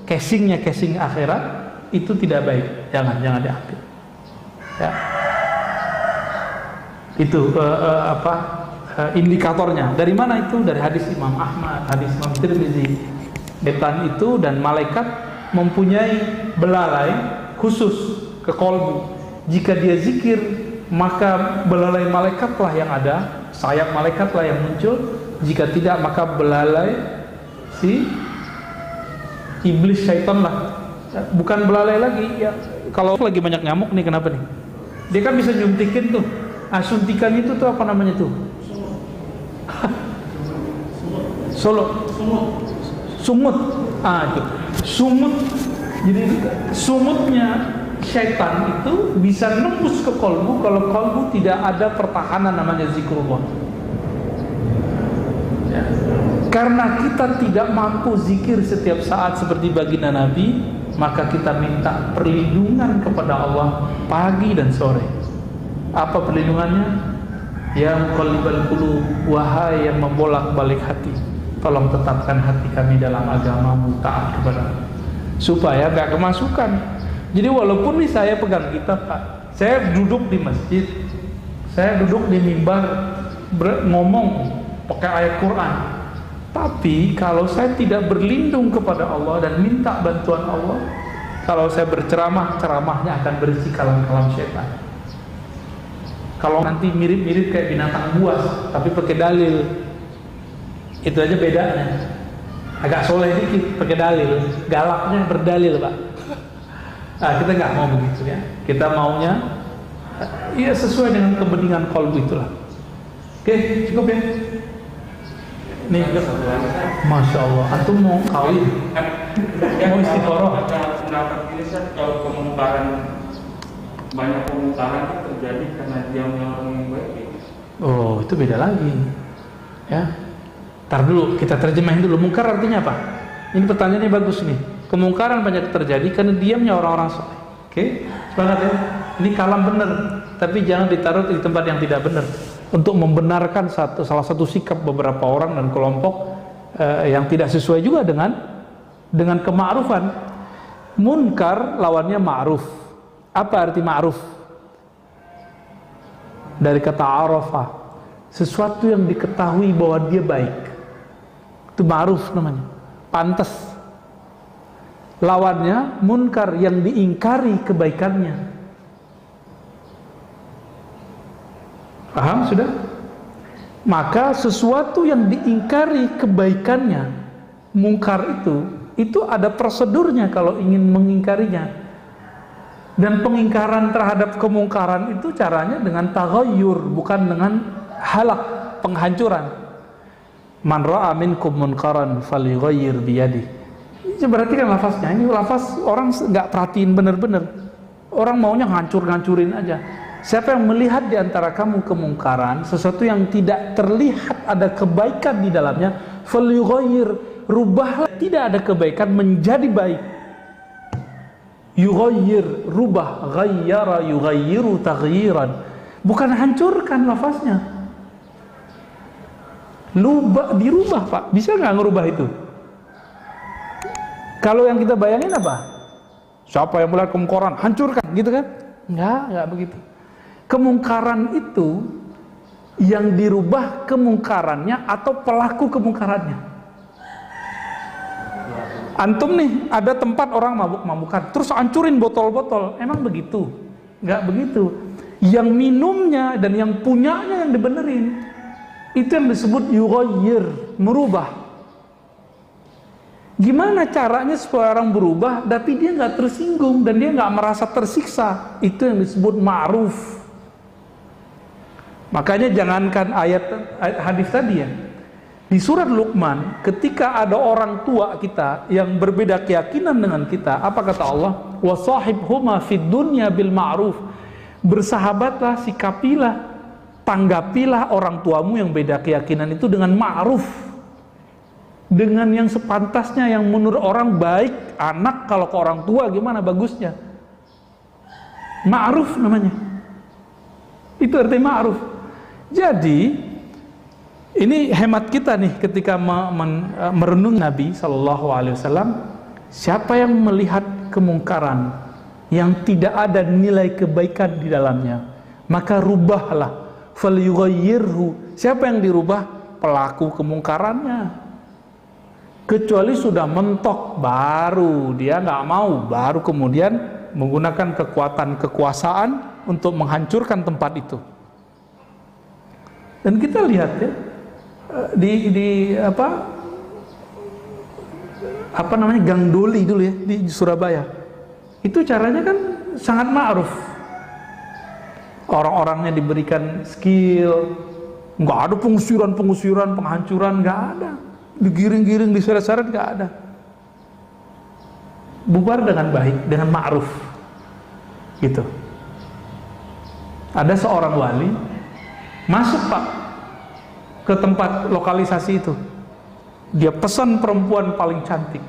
casingnya casing akhirat, itu tidak baik. Jangan diambil. Ya. Itu indikatornya. Dari mana itu? Dari hadis Imam Ahmad, hadis Imam Tirmizi. Setan itu dan malaikat mempunyai belalai khusus ke kolbu. Jika dia zikir, maka belalai malaikatlah yang ada, sayap malaikatlah yang muncul. Jika tidak, maka belalai si iblis syaitan lah. Bukan belalai lagi ya. Kalau lagi banyak nyamuk nih, kenapa nih? Dia kan bisa nyuntikin tuh. Suntikan itu tuh apa namanya tuh? Sumut. Itu sumut. Jadi sumutnya syaitan itu bisa nembus ke kolbu kalau kolbu tidak ada pertahanan namanya zikrullah. Ya. Karena kita tidak mampu zikir setiap saat seperti baginda Nabi, maka kita minta perlindungan kepada Allah pagi dan sore. Apa perlindungannya? Ya muqallibal qulub, wahai yang membolak-balik hati, tolong tetapkan hati kami dalam agamamu, taat kepada-Mu, supaya gak kemasukan. Jadi walaupun nih saya pegang kitab, Pak, saya duduk di masjid, saya duduk di mimbar ngomong pakai ayat Quran, tapi kalau saya tidak berlindung kepada Allah dan minta bantuan Allah, kalau saya berceramah, ceramahnya akan berisi kalam-kalam syaitan. Kalau nanti mirip-mirip kayak binatang buas, tapi pakai dalil, itu aja bedanya. Agak soleh dikit, pakai dalil, galaknya berdalil, Pak. Kita nggak mau begitu ya. Kita maunya, ya sesuai dengan kepentingan kolbu itulah. Oke, cukup ya. Nih, Masya Allah, antum mau kawin, mau istiqoroh. Pendapat ini kalau kemungkaran, banyak kemungkaran itu terjadi karena diamnya orang yang baik. Oh, itu beda lagi. Ya, tar dulu kita terjemahin dulu. Mungkar artinya apa? Ini pertanyaannya bagus nih. Kemungkaran banyak terjadi karena diamnya orang-orang soleh. Oke, semangat ya. Ini kalam benar, tapi jangan ditaruh di tempat yang tidak benar. Untuk membenarkan salah satu sikap beberapa orang dan kelompok yang tidak sesuai juga dengan kema'rufan. Munkar lawannya ma'ruf. Apa arti ma'ruf? Dari kata arafah, sesuatu yang diketahui bahwa dia baik, itu ma'ruf namanya, pantas. Lawannya munkar, yang diingkari kebaikannya. Paham sudah? Maka sesuatu yang diingkari kebaikannya mungkar itu ada prosedurnya kalau ingin mengingkarinya. Dan pengingkaran terhadap kemungkaran itu caranya dengan taghayyur, bukan dengan halak, penghancuran. Man ra'a minkum munkaran falyughayyir biyadihi. Ini berarti kan lafaznya, ini lafaz orang nggak perhatiin bener-bener. Orang maunya ngancur-ngancurin aja. Siapa yang melihat di antara kamu kemungkaran, sesuatu yang tidak terlihat ada kebaikan di dalamnya, falyughayyir, rubahlah tidak ada kebaikan menjadi baik. Yughayyir, rubah, ghayyara yughayyiru taghyiran. Bukan hancurkan lafaznya. Dirubah, Pak. Bisa nggak ngerubah itu? Kalau yang kita bayangin apa? Siapa yang melihat kemungkaran, hancurkan, gitu kan? Enggak begitu. Kemungkaran itu yang dirubah kemungkarannya atau pelaku kemungkarannya. Antum nih, ada tempat orang mabuk-mabukan, terus hancurin botol-botol. Emang begitu? Enggak begitu. Yang minumnya dan yang punyanya yang dibenerin. Itu yang disebut yughayyir, merubah. Gimana caranya supaya orang berubah tapi dia nggak tersinggung dan dia nggak merasa tersiksa? Itu yang disebut ma'ruf. Makanya jangankan ayat hadis tadi ya. Di surat Luqman, ketika ada orang tua kita yang berbeda keyakinan dengan kita, apa kata Allah? Wasahibhuma fid dunya bil ma'ruf. Bersahabatlah, sikapilah, tanggapilah orang tuamu yang beda keyakinan itu dengan ma'ruf. Dengan yang sepantasnya, yang menurut orang baik. Anak kalau ke orang tua gimana bagusnya? Ma'ruf namanya. Itu artinya ma'ruf. Jadi ini hemat kita nih ketika merenung Nabi SAW. Siapa yang melihat kemungkaran yang tidak ada nilai kebaikan di dalamnya, maka rubahlah. Falyughayyirhu. Siapa yang dirubah? Pelaku kemungkarannya. Kecuali sudah mentok, baru dia nggak mau, baru kemudian menggunakan kekuatan kekuasaan untuk menghancurkan tempat itu. Dan kita lihat ya, di apa namanya, Gang Doli dulu ya di Surabaya. Itu caranya kan sangat ma'ruf. Orang-orangnya diberikan skill, nggak ada pengusiran, penghancuran, nggak ada. Digiring-giring, diseret-seret, nggak ada. Bubar dengan baik, dengan ma'ruf, gitu. Ada seorang wali masuk, Pak, ke tempat lokalisasi itu. Dia pesan perempuan paling cantik.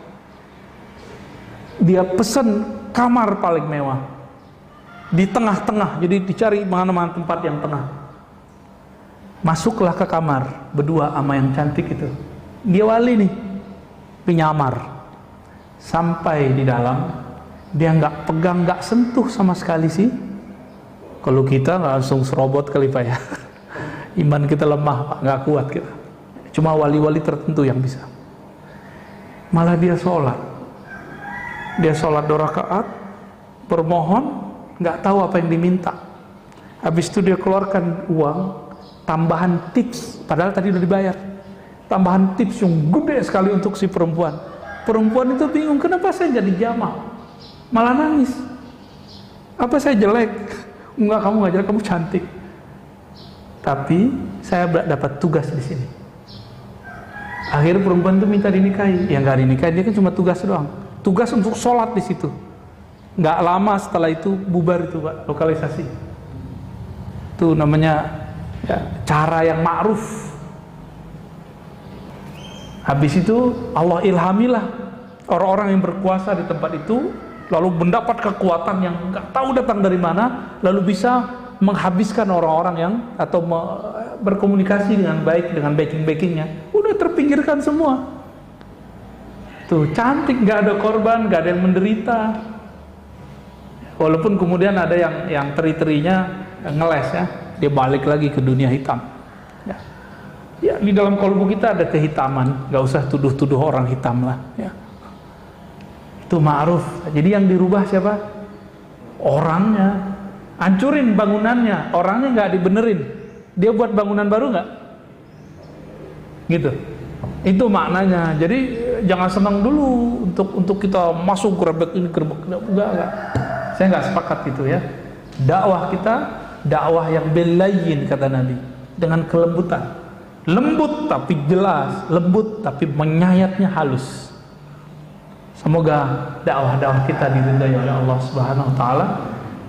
Dia pesan kamar paling mewah. Di tengah-tengah, jadi dicari mana-mana tempat yang tengah. Masuklah ke kamar berdua sama yang cantik itu. Dia wali nih, penyamar. Sampai di dalam, dia nggak pegang, nggak sentuh sama sekali sih. Kalau kita langsung serobot kali Pak ya. Iman kita lemah Pak, nggak kuat kita. Cuma wali-wali tertentu yang bisa. Malah dia sholat. Dia sholat 2 rakaat, bermohon, nggak tahu apa yang diminta. Habis itu dia keluarkan uang, tambahan tips, padahal tadi udah dibayar. Tambahan tips yang gede sekali untuk si perempuan. Perempuan itu bingung, kenapa saya jadi jamaah? Malah nangis. Apa saya jelek? Enggak, kamu nggak jelek, kamu cantik. Tapi saya dapat tugas di sini. Akhirnya perempuan itu minta dinikahi. Yang nggak dinikahi, dia kan cuma tugas doang. Tugas untuk sholat di situ. Nggak lama setelah itu bubar itu Pak, lokalisasi. Itu namanya ya, cara yang ma'ruf. Habis itu Allah ilhamilah orang-orang yang berkuasa di tempat itu, lalu mendapat kekuatan yang nggak tahu datang dari mana, lalu bisa menghabiskan orang-orang yang atau berkomunikasi dengan baik dengan backing-backingnya. Udah terpinggirkan semua. Tuh cantik, nggak ada korban, nggak ada yang menderita. Walaupun kemudian ada yang teri-terinya ngeles ya, dia balik lagi ke dunia hitam. Ya, di dalam kalbu kita ada kehitaman, nggak usah tuduh-tuduh orang hitam lah. Ya. Itu ma'ruf. Jadi yang dirubah siapa? Orangnya. Hancurin bangunannya, orangnya nggak dibenerin. Dia buat bangunan baru nggak? Gitu. Itu maknanya. Jadi jangan senang dulu untuk kita masuk gerbek ini gerbek enggak. Saya nggak sepakat itu ya. Dakwah kita dakwah yang belayin kata Nabi, dengan kelembutan, lembut tapi jelas, lembut tapi menyayatnya halus. Semoga dakwah-dakwah kita diridai oleh Allah Subhanahu wa taala,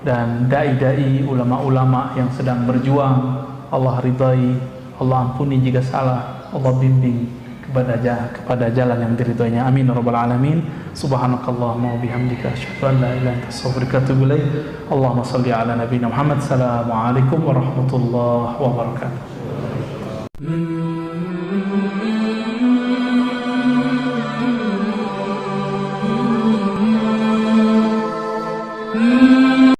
dan dai-dai, ulama-ulama yang sedang berjuang Allah ridai, Allah ampuni jika salah, Allah bimbing kepada jalan yang diridhoinya. Amin ya rabbal alamin. Subhanakallahumma wa bihamdika asyhadu an la ilaha illa anta astaghfiruka wa atubu ilaik. Allahumma shalli ala nabiyyina Muhammad. Assalamualaikum warahmatullahi wabarakatuh.